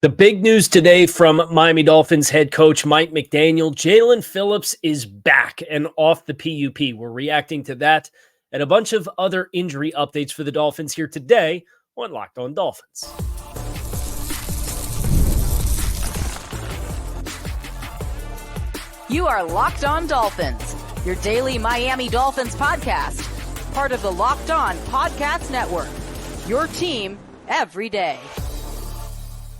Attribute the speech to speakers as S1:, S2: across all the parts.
S1: The big news today from Miami Dolphins head coach Mike McDaniel: Jaelan Phillips is back and off the PUP. We're reacting to that and a bunch of other injury updates for the Dolphins here today on Locked On Dolphins.
S2: You are Locked On Dolphins, your daily Miami Dolphins podcast, part of the Locked On Podcast Network, your team every day.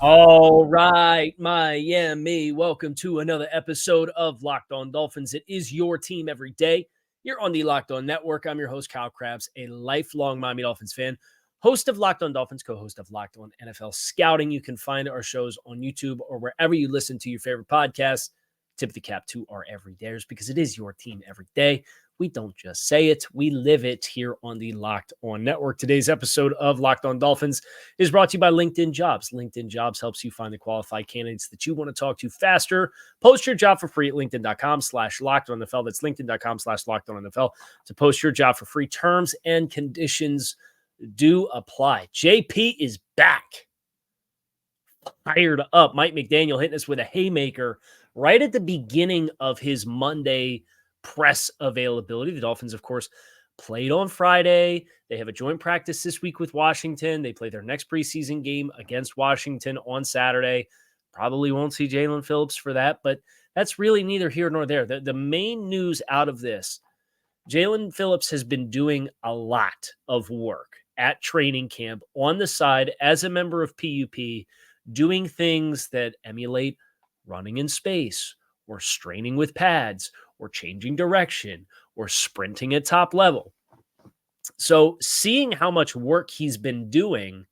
S1: All right, Miami, welcome to another episode of Locked On Dolphins. It is your team every day. You're on the Locked On Network. I'm your host, Kyle Krabs, a lifelong Miami Dolphins fan, host of Locked On Dolphins, co-host of Locked On NFL Scouting. You can find our shows on YouTube or wherever you listen to your favorite podcasts. Tip the cap to our everydayers because it is your team every day. We don't just say it, we live it here on the Locked On Network. Today's episode of Locked On Dolphins is brought to you by LinkedIn Jobs. LinkedIn Jobs helps you find the qualified candidates that you want to talk to faster. Post your job for free at linkedin.com/LockedOnNFL. That's linkedin.com/LockedOnNFL to post your job for free. Terms and conditions do apply. JP is back. Fired up. Mike McDaniel hitting us with a haymaker right at the beginning of his Monday press availability. The Dolphins, of course, played on Friday. They have a joint practice this week with Washington. They play their next preseason game against Washington on Saturday. Probably won't see Jaelan Phillips for that, but that's really neither here nor there. The main news out of this, Jaelan Phillips has been doing a lot of work at training camp on the side as a member of PUP, doing things that emulate running in space or straining with pads or changing direction or sprinting at top level. So seeing how much work he's been doing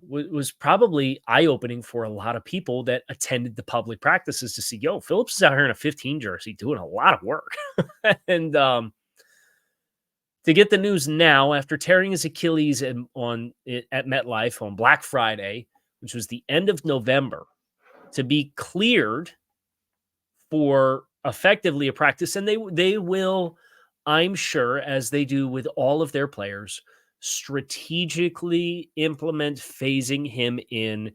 S1: was probably eye-opening for a lot of people that attended the public practices to see, Phillips is out here in a 15 jersey doing a lot of work. And to get the news now, after tearing his Achilles at MetLife on Black Friday, which was the end of November, to be cleared for effectively a practice. And they will, I'm sure, as they do with all of their players, strategically implement phasing him in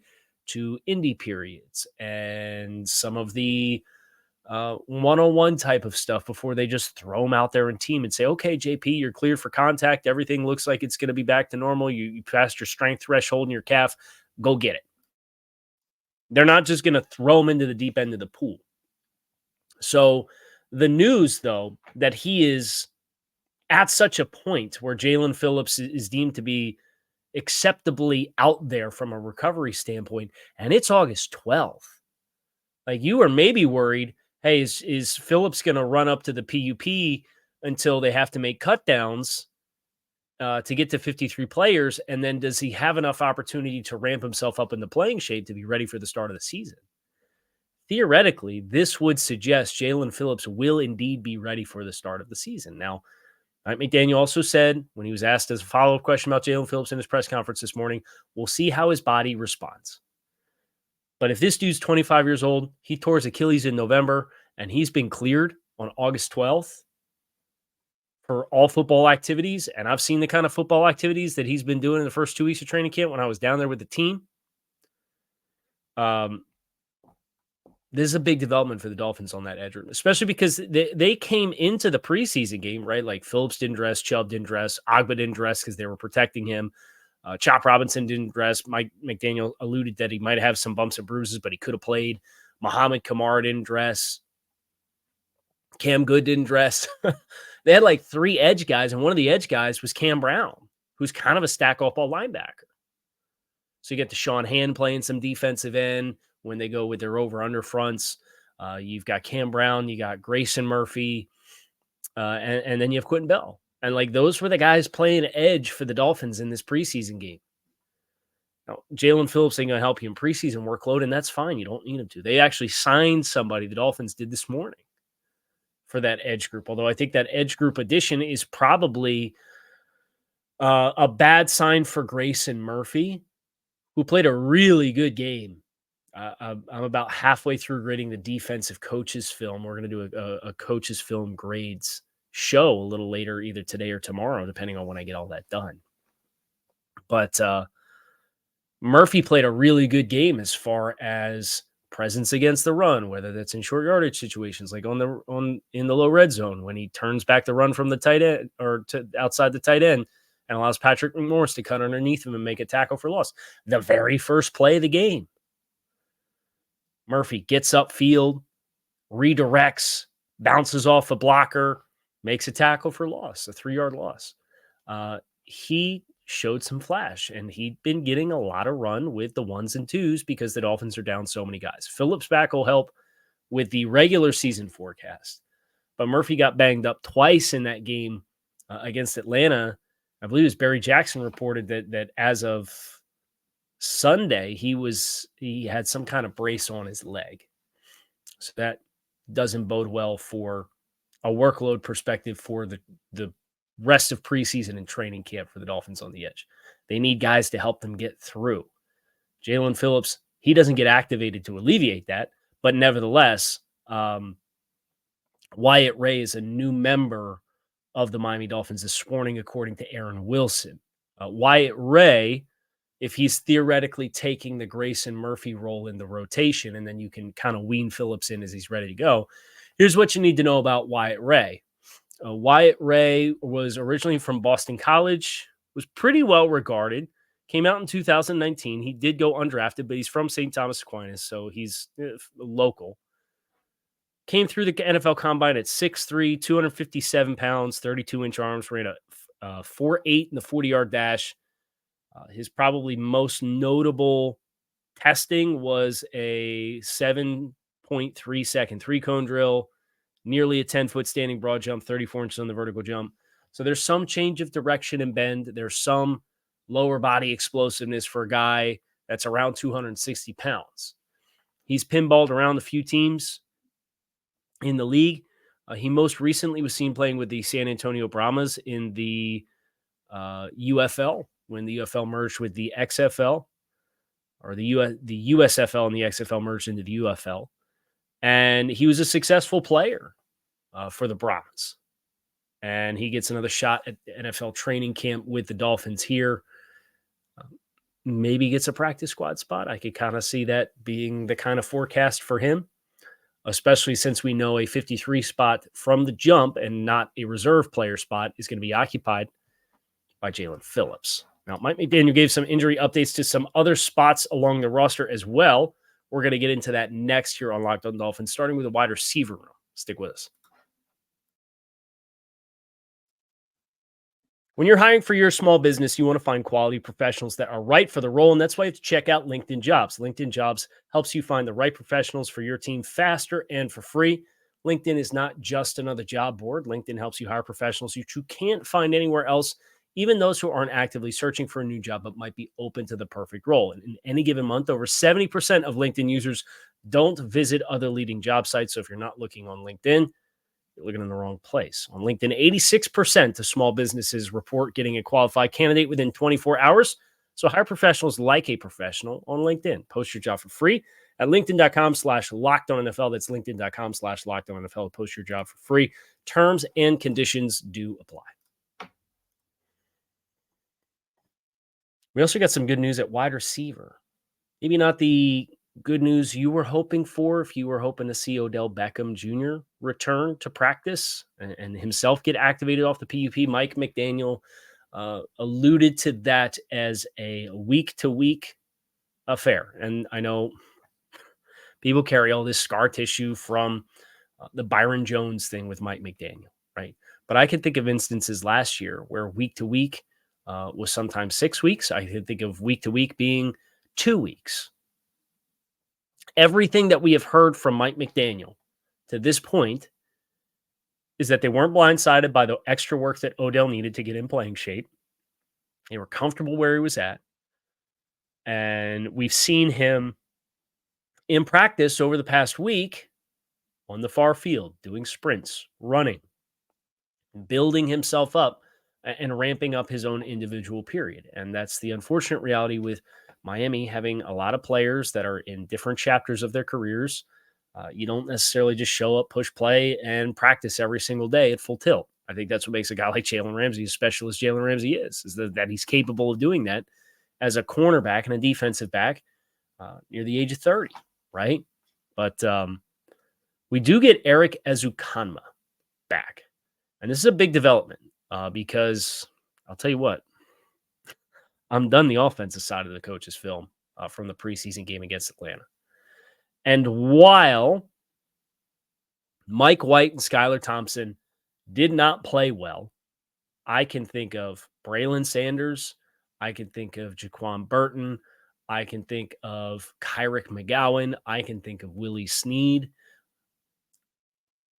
S1: to indie periods and some of the one-on-one type of stuff before they just throw him out there in team and say, okay, JP, you're cleared for contact. Everything looks like it's going to be back to normal. You passed your strength threshold in your calf. Go get it. They're not just going to throw him into the deep end of the pool. So the news, though, that he is at such a point where Jaelan Phillips is deemed to be acceptably out there from a recovery standpoint, and it's August 12th. Like, you are maybe worried, hey, is Phillips going to run up to the PUP until they have to make cut downs to get to 53 players, and then does he have enough opportunity to ramp himself up in the playing shape to be ready for the start of the season? Theoretically, this would suggest Jaelan Phillips will indeed be ready for the start of the season. Now, Mike McDaniel also said, when he was asked as a follow-up question about Jaelan Phillips in his press conference this morning, we'll see how his body responds. But if this dude's 25 years old, he tore his Achilles in November, and he's been cleared on August 12th for all football activities, and I've seen the kind of football activities that he's been doing in the first 2 weeks of training camp when I was down there with the team. This is a big development for the Dolphins on that edge room, especially because they came into the preseason game, right? Like, Phillips didn't dress, Chubb didn't dress, Agba didn't dress because they were protecting him. Chop Robinson didn't dress. Mike McDaniel alluded that he might have some bumps and bruises, but he could have played. Muhammad Kamara didn't dress. Cam Good didn't dress. They had like three edge guys, and one of the edge guys was Cam Brown, who's kind of a stack-off-ball linebacker. So you get Deshaun Hand playing some defensive end when they go with their over-under fronts. You've got Cam Brown, you got Grayson Murphy, and then you have Quentin Bell. And like, those were the guys playing edge for the Dolphins in this preseason game. Now, Jaelan Phillips ain't going to help you in preseason workload, and that's fine. You don't need him to. They actually signed somebody, the Dolphins did this morning, for that edge group. Although I think that edge group addition is probably a bad sign for Grayson Murphy, who played a really good game. I'm about halfway through grading the defensive coaches film. We're going to do a coaches film grades show a little later, either today or tomorrow, depending on when I get all that done. But Murphy played a really good game as far as presence against the run, whether that's in short yardage situations, like in the low red zone when he turns back the run from the tight end or to outside the tight end and allows Patrick McMorris to cut underneath him and make a tackle for loss. The very first play of the game, Murphy gets upfield, redirects, bounces off a blocker, makes a tackle for loss, a 3-yard loss. He showed some flash, and he'd been getting a lot of run with the 1s and 2s because the Dolphins are down so many guys. Phillips back will help with the regular season forecast, but Murphy got banged up twice in that game against Atlanta. I believe it was Barry Jackson reported that as of Sunday, he had some kind of brace on his leg. So that doesn't bode well for a workload perspective for the rest of preseason and training camp for the Dolphins on the edge. They need guys to help them get through. Jaelan Phillips, he doesn't get activated to alleviate that, but nevertheless, Wyatt Ray is a new member of the Miami Dolphins this morning, according to Aaron Wilson. Wyatt Ray, if he's theoretically taking the Grayson Murphy role in the rotation, and then you can kind of wean Phillips in as he's ready to go, here's what you need to know about Wyatt Ray. Wyatt Ray was originally from Boston College, was pretty well regarded, came out in 2019. He did go undrafted, but he's from St. Thomas Aquinas, so he's local. Came through the NFL Combine at 6'3", 257 pounds, 32-inch arms, ran a 4.8 in the 40-yard dash. His probably most notable testing was a 7.3-second three-cone drill, nearly a 10-foot standing broad jump, 34 inches on the vertical jump. So there's some change of direction and bend. There's some lower body explosiveness for a guy that's around 260 pounds. He's pinballed around a few teams in the league. He most recently was seen playing with the San Antonio Brahmas in the UFL, when the UFL merged with the XFL, or the USFL and the XFL merged into the UFL. And he was a successful player for the Brahmas. And he gets another shot at NFL training camp with the Dolphins here. Maybe gets a practice squad spot. I could kind of see that being the kind of forecast for him, especially since we know a 53 spot from the jump and not a reserve player spot is going to be occupied by Jaelan Phillips. Now, Mike McDaniel gave some injury updates to some other spots along the roster as well. We're going to get into that next here on Locked On Dolphins, starting with the wide receiver room. Stick with us. When you're hiring for your small business, you want to find quality professionals that are right for the role, and that's why you have to check out LinkedIn Jobs. LinkedIn Jobs helps you find the right professionals for your team faster and for free. LinkedIn is not just another job board. LinkedIn helps you hire professionals you can't find anywhere else, even those who aren't actively searching for a new job but might be open to the perfect role. And in any given month, over 70% of LinkedIn users don't visit other leading job sites. So if you're not looking on LinkedIn, you're looking in the wrong place. On LinkedIn, 86% of small businesses report getting a qualified candidate within 24 hours. So hire professionals like a professional on LinkedIn. Post your job for free at linkedin.com/lockedonnfl. That's linkedin.com/lockedonnfl. Post your job for free. Terms and conditions do apply. We also got some good news at wide receiver. Maybe not the good news you were hoping for if you were hoping to see Odell Beckham Jr. return to practice and himself get activated off the PUP. Mike McDaniel alluded to that as a week-to-week affair. And I know people carry all this scar tissue from the Byron Jones thing with Mike McDaniel, right? But I can think of instances last year where week-to-week was sometimes 6 weeks. I can think of week-to-week being 2 weeks. Everything that we have heard from Mike McDaniel to this point is that they weren't blindsided by the extra work that Odell needed to get in playing shape. They were comfortable where he was at. And we've seen him in practice over the past week on the far field, doing sprints, running, building himself up and ramping up his own individual period. And that's the unfortunate reality with Miami having a lot of players that are in different chapters of their careers. You don't necessarily just show up, push play, and practice every single day at full tilt. I think that's what makes a guy like Jalen Ramsey as special as Jalen Ramsey is that he's capable of doing that as a cornerback and a defensive back near the age of 30, right? But we do get Erik Ezukanma back. And this is a big development because I'll tell you what, I'm done the offensive side of the coach's film from the preseason game against Atlanta. And while Mike White and Skylar Thompson did not play well, I can think of Braylon Sanders. I can think of Jaquan Burton. I can think of Kyrick McGowan. I can think of Willie Snead.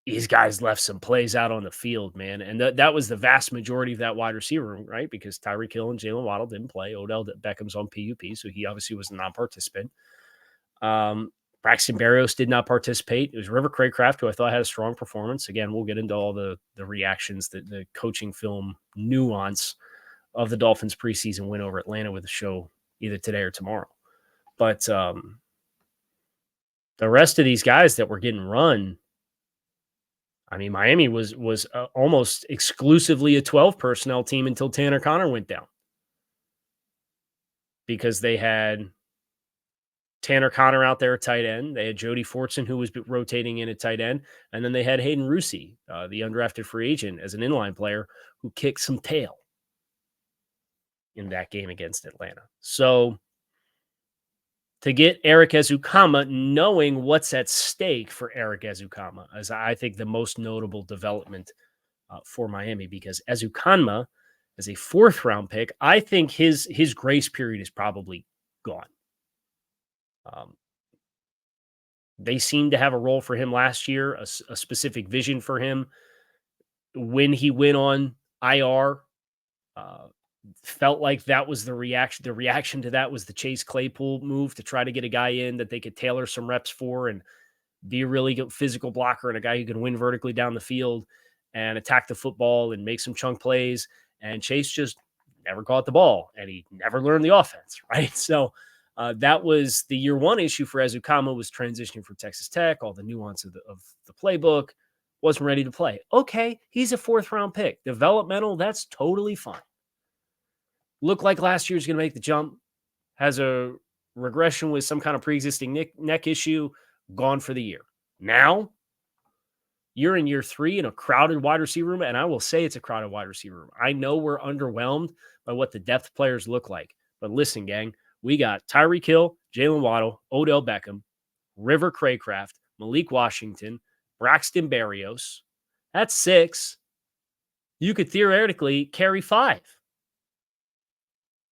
S1: These guys left some plays out on the field, man. And that was the vast majority of that wide receiver room, right? Because Tyreek Hill and Jalen Waddle didn't play. Odell Beckham's on PUP, so he obviously was a non-participant. Braxton Berrios did not participate. It was River Craycraft, who I thought had a strong performance. Again, we'll get into all the reactions, the coaching film nuance of the Dolphins preseason win over Atlanta with the show either today or tomorrow. But the rest of these guys that were getting run, I mean, Miami was almost exclusively a 12 personnel team until Tanner Conner went down, because they had Tanner Conner out there at tight end. They had Jody Fortson, who was rotating in at tight end. And then they had Hayden Rusi, the undrafted free agent, as an inline player who kicked some tail in that game against Atlanta. So to get Erik Ezukanma, knowing what's at stake for Erik Ezukanma, is I think the most notable development for Miami, because Ezukanma, as a 4th-round pick, I think his grace period is probably gone. They seemed to have a role for him last year, a specific vision for him. When he went on IR, felt like that was the reaction. The reaction to that was the Chase Claypool move to try to get a guy in that they could tailor some reps for and be a really good physical blocker and a guy who can win vertically down the field and attack the football and make some chunk plays. And Chase just never caught the ball, and he never learned the offense, right? So that was the year 1 issue for Ezukanma, was transitioning from Texas Tech, all the nuance of the playbook, wasn't ready to play. Okay, he's a 4th-round pick. Developmental, that's totally fine. Looked like last year's going to make the jump, has a regression with some kind of pre-existing neck issue, gone for the year. Now, you're in year 3 in a crowded wide receiver room, and I will say it's a crowded wide receiver room. I know we're underwhelmed by what the depth players look like, but listen, gang, we got Tyreek Hill, Jalen Waddle, Odell Beckham, River Craycraft, Malik Washington, Braxton Berrios. That's 6. You could theoretically carry 5.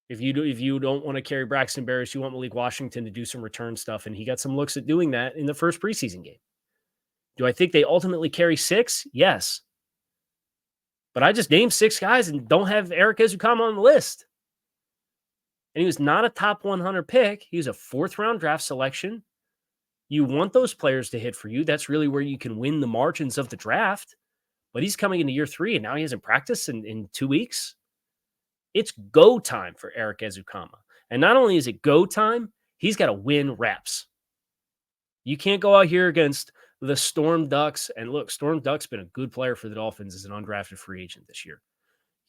S1: If you don't want to carry Braxton Berrios, you want Malik Washington to do some return stuff, and he got some looks at doing that in the first preseason game. Do I think they ultimately carry 6? Yes. But I just named 6 guys and don't have Erik Ezukanma on the list. And he was not a top 100 pick. He was a 4th-round draft selection. You want those players to hit for you. That's really where you can win the margins of the draft. But he's coming into year 3, and now he hasn't practiced in 2 weeks. It's go time for Erik Ezukanma. And not only is it go time, he's got to win reps. You can't go out here against the Storm Ducks. And look, Storm Duck's been a good player for the Dolphins as an undrafted free agent this year.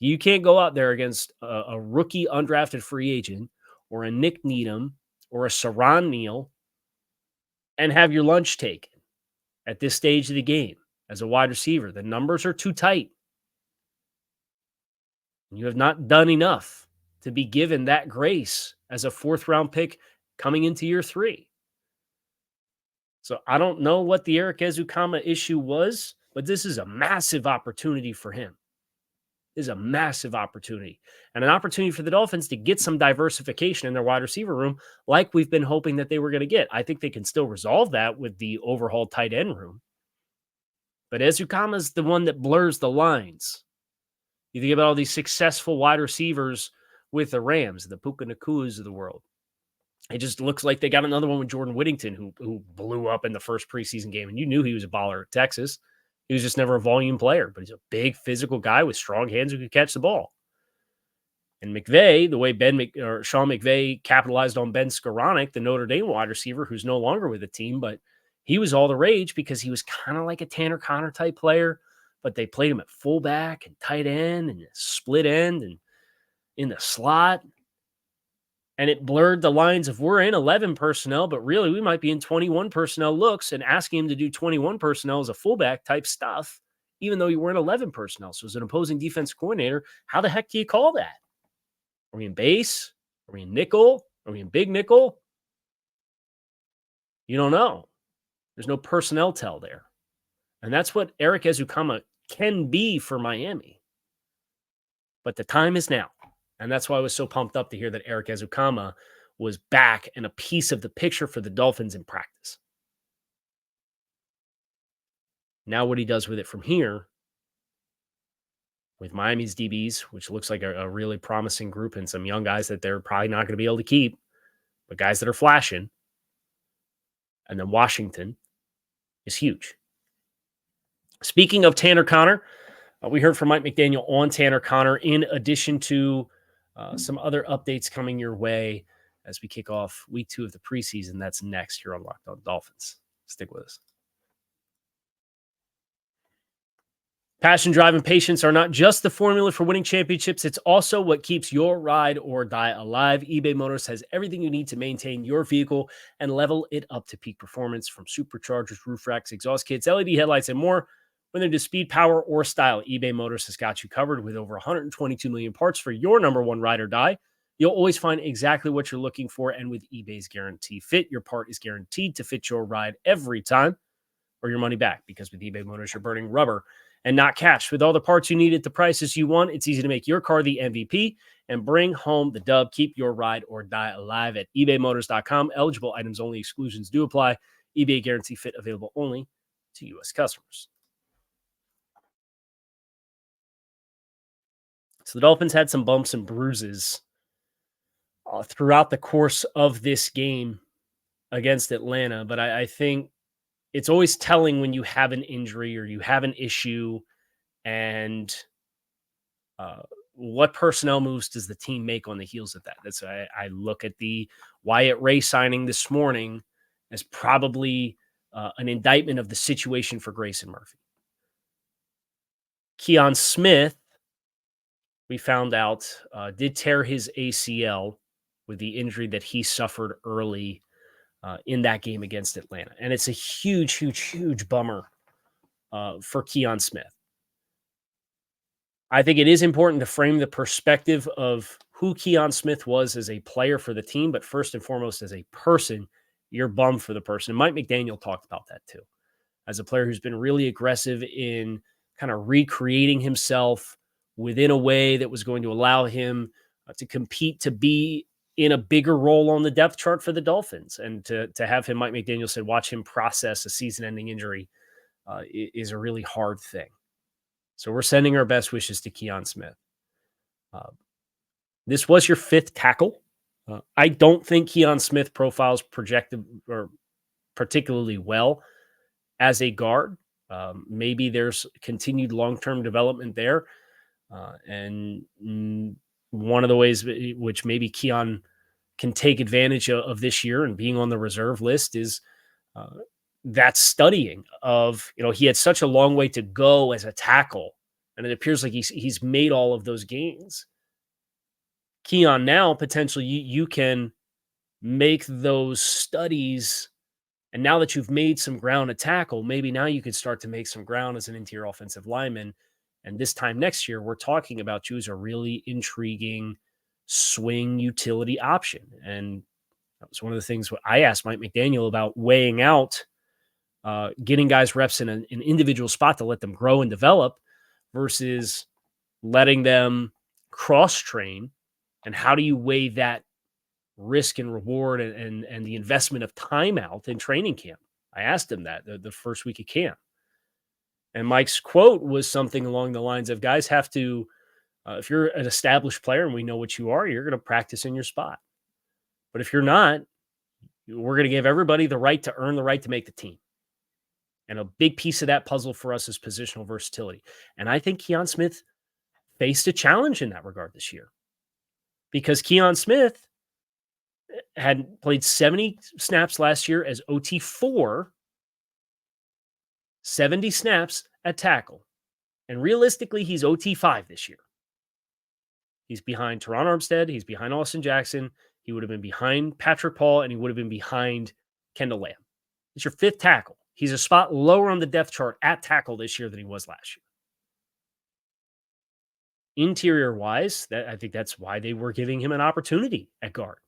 S1: You can't go out there against a rookie undrafted free agent or a Nick Needham or a Saran Neal and have your lunch taken at this stage of the game as a wide receiver. The numbers are too tight. You have not done enough to be given that grace as a 4th-round pick coming into year 3. So I don't know what the Erik Ezukanma issue was, but this is a massive opportunity for him. This is a massive opportunity, and an opportunity for the Dolphins to get some diversification in their wide receiver room like we've been hoping that they were going to get. I think they can still resolve that with the overhauled tight end room. But Ezukanma is the one that blurs the lines. You think about all these successful wide receivers with the Rams, the Puka Nakuas of the world. It just looks like they got another one with Jordan Whittington, who blew up in the first preseason game, and you knew he was a baller at Texas. He was just never a volume player, but he's a big physical guy with strong hands who could catch the ball. And McVay, the way Sean McVay capitalized on Ben Skoranek, the Notre Dame wide receiver, who's no longer with the team, but he was all the rage because he was kind of like a Tanner Conner type player, but they played him at fullback and tight end and split end and in the slot. And it blurred the lines of we're in 11 personnel, but really we might be in 21 personnel looks, and asking him to do 21 personnel as a fullback type stuff, even though you were in 11 personnel. So as an opposing defense coordinator, how the heck do you call that? Are we in base? Are we in nickel? Are we in big nickel? You don't know. There's no personnel tell there. And that's what Erik Ezukanma can be for Miami. But the time is now. And that's why I was so pumped up to hear that Erik Ezukanma was back and a piece of the picture for the Dolphins in practice. Now what he does with it from here, with Miami's DBs, which looks like a really promising group and some young guys that they're probably not going to be able to keep, but guys that are flashing, and then Washington is huge. Speaking of Tanner Conner, we heard from Mike McDaniel on Tanner Conner, in addition to some other updates coming your way as we kick off week 2 of the preseason. That's next here on Locked On Dolphins. Stick with us. Passion, drive, and patience are not just the formula for winning championships. It's also what keeps your ride or die alive. eBay Motors has everything you need to maintain your vehicle and level it up to peak performance, from superchargers, roof racks, exhaust kits, LED headlights, and more. Whether to speed, power, or style, eBay Motors has got you covered with over 122 million parts for your number one ride or die. You'll always find exactly what you're looking for, and with eBay's Guarantee Fit, your part is guaranteed to fit your ride every time, or your money back, because with eBay Motors, you're burning rubber and not cash. With all the parts you need at the prices you want, it's easy to make your car the MVP and bring home the dub. Keep your ride or die alive at ebaymotors.com. Eligible items only. Exclusions do apply. eBay Guarantee Fit available only to U.S. customers. So the Dolphins had some bumps and bruises throughout the course of this game against Atlanta, but I think it's always telling when you have an injury or you have an issue, and what personnel moves does the team make on the heels of that? That's why I look at the Wyatt Ray signing this morning as probably an indictment of the situation for Grayson Murphy. Kion Smith, we found out, did tear his ACL with the injury that he suffered early in that game against Atlanta. And it's a huge, huge, huge bummer for Kion Smith. I think it is important to frame the perspective of who Kion Smith was as a player for the team, but first and foremost, as a person, you're bummed for the person. And Mike McDaniel talked about that too. As a player who's been really aggressive in kind of recreating himself within a way that was going to allow him to compete, to be in a bigger role on the depth chart for the Dolphins. And to have him, Mike McDaniel said, watch him process a season-ending injury is a really hard thing. So we're sending our best wishes to Kion Smith. This was your 5th tackle. I don't think Kion Smith profiles projected or particularly well as a guard. Maybe there's continued long-term development there. And one of the ways which maybe Kion can take advantage of this year and being on the reserve list is that studying of, he had such a long way to go as a tackle, and it appears like he's made all of those gains. Kion, now potentially you can make those studies, and now that you've made some ground to tackle, maybe now you could start to make some ground as an interior offensive lineman. And this time next year, we're talking about you as a really intriguing swing utility option. And that was one of the things I asked Mike McDaniel about, weighing out getting guys reps in an individual spot to let them grow and develop versus letting them cross-train. And how do you weigh that risk and reward and the investment of time out in training camp? I asked him that the first week of camp. And Mike's quote was something along the lines of, guys have to, if you're an established player and we know what you are, you're going to practice in your spot. But if you're not, we're going to give everybody the right to earn the right to make the team. And a big piece of that puzzle for us is positional versatility. And I think Kion Smith faced a challenge in that regard this year, because Kion Smith had played 70 snaps last year as OT4, 70 snaps at tackle. And realistically, he's OT5 this year. He's behind Teron Armstead. He's behind Austin Jackson. He would have been behind Patrick Paul, and he would have been behind Kendall Lamb. He's your fifth tackle. He's a spot lower on the depth chart at tackle this year than he was last year. Interior-wise, I think that's why they were giving him an opportunity at guard.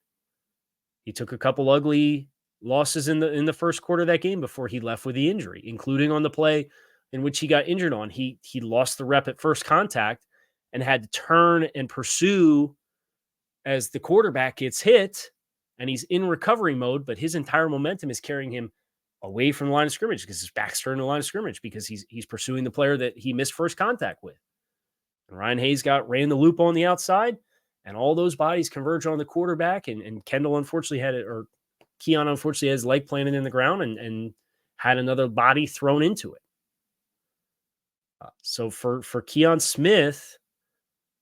S1: He took a couple ugly losses in the first quarter of that game before he left with the injury, including on the play in which he got injured on. He lost the rep at first contact and had to turn and pursue as the quarterback gets hit, and he's in recovery mode, but his entire momentum is carrying him away from the line of scrimmage because his back's turned to the line of scrimmage because he's pursuing the player that he missed first contact with. And Ryan Hayes ran the loop on the outside, and all those bodies converge on the quarterback, and Kendall unfortunately Kion unfortunately had his leg planted in the ground and had another body thrown into it. So for Kion Smith,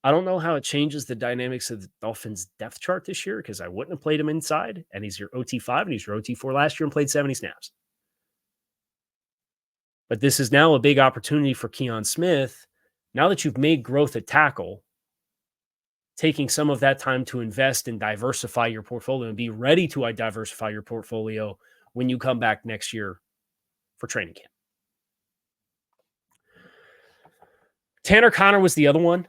S1: I don't know how it changes the dynamics of the Dolphins' depth chart this year because I wouldn't have played him inside, and he's your OT5 and he's your OT4 last year and played 70 snaps. But this is now a big opportunity for Kion Smith. Now that you've made growth at tackle, taking some of that time to invest and diversify your portfolio and be ready to diversify your portfolio when you come back next year for training camp. Tanner Conner was the other one.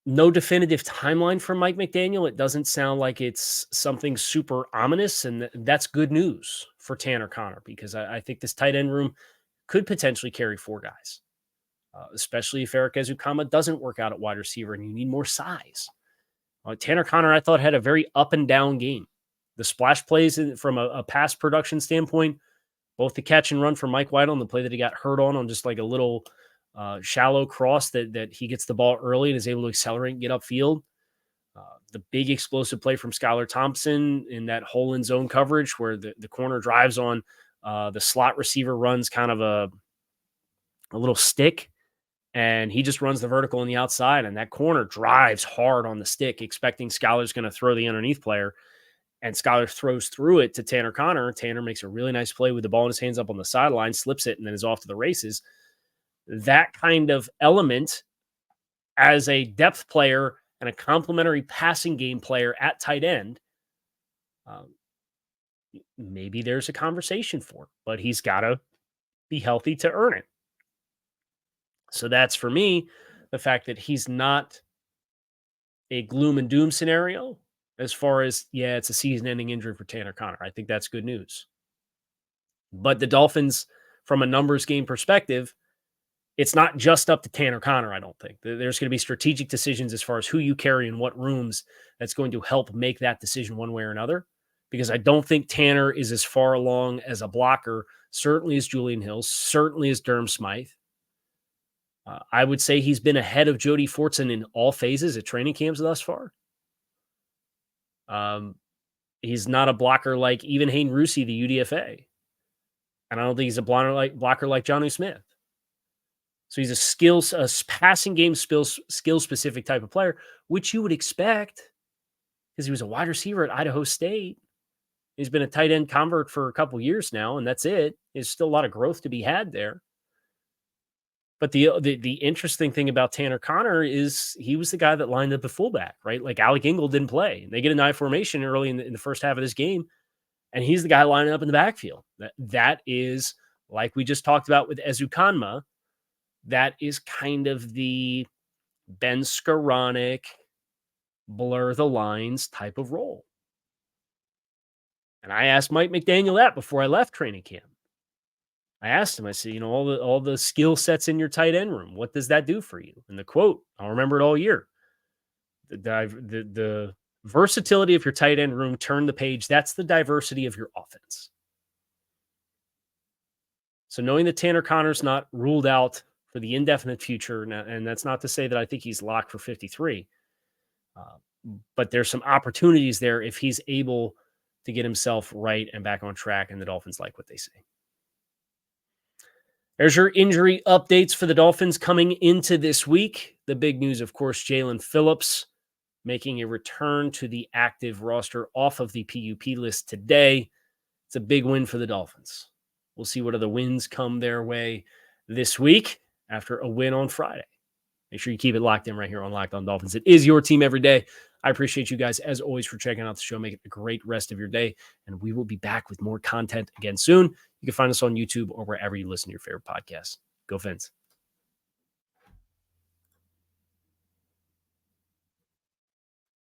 S1: No definitive timeline from Mike McDaniel. It doesn't sound like it's something super ominous, and that's good news for Tanner Conner because I think this tight end room could potentially carry four guys, especially if Erik Ezukanma doesn't work out at wide receiver and you need more size. Tanner Conner, I thought, had a very up and down game. The splash plays from a pass production standpoint, both the catch and run from Mike White on the play that he got hurt on just like a little shallow cross that he gets the ball early and is able to accelerate and get upfield. The big explosive play from Skylar Thompson in that hole in zone coverage where the corner drives on the slot receiver, runs kind of a little stick, and he just runs the vertical on the outside, and that corner drives hard on the stick, expecting Skylar's going to throw the underneath player, and Skylar throws through it to Tanner Conner. Tanner makes a really nice play with the ball in his hands up on the sideline, slips it, and then is off to the races. That kind of element as a depth player and a complementary passing game player at tight end, maybe there's a conversation for, but he's got to be healthy to earn it. So that's, for me, the fact that he's not a gloom and doom scenario as far as, it's a season-ending injury for Tanner Conner. I think that's good news. But the Dolphins, from a numbers game perspective, it's not just up to Tanner Conner, I don't think. There's going to be strategic decisions as far as who you carry in what rooms that's going to help make that decision one way or another, because I don't think Tanner is as far along as a blocker, certainly as Julian Hill, certainly as Durham Smythe. I would say he's been ahead of Jody Fortson in all phases at training camps thus far. He's not a blocker like even Hayden Rusi, the UDFA. And I don't think he's a blocker like Jonnu Smith. So he's a passing game skill-specific type of player, which you would expect because he was a wide receiver at Idaho State. He's been a tight end convert for a couple years now, and that's it. There's still a lot of growth to be had there. But the interesting thing about Tanner Conner is he was the guy that lined up at fullback, right? Like Alec Ingold didn't play. They get a 9 formation early in the first half of this game, and he's the guy lining up in the backfield. That is, like we just talked about with Ezukanma, that is kind of the Ben Skoranek, blur the lines type of role. And I asked Mike McDaniel that before I left training camp. I asked him, I said, all the skill sets in your tight end room, what does that do for you? And the quote, I'll remember it all year. The versatility of your tight end room, turn the page. That's the diversity of your offense. So knowing that Tanner Conner's not ruled out for the indefinite future, and that's not to say that I think he's locked for 53, but there's some opportunities there if he's able to get himself right and back on track, and the Dolphins like what they say. There's your injury updates for the Dolphins coming into this week. The big news, of course, Jaelan Phillips making a return to the active roster off of the PUP list today. It's a big win for the Dolphins. We'll see what other wins come their way this week after a win on Friday Make sure you keep it locked in right here on Locked On Dolphins. It is your team every day. I appreciate you guys, as always, for checking out the show. Make it a great rest of your day, and we will be back with more content again soon. You can find us on YouTube or wherever you listen to your favorite podcasts. Go Fins.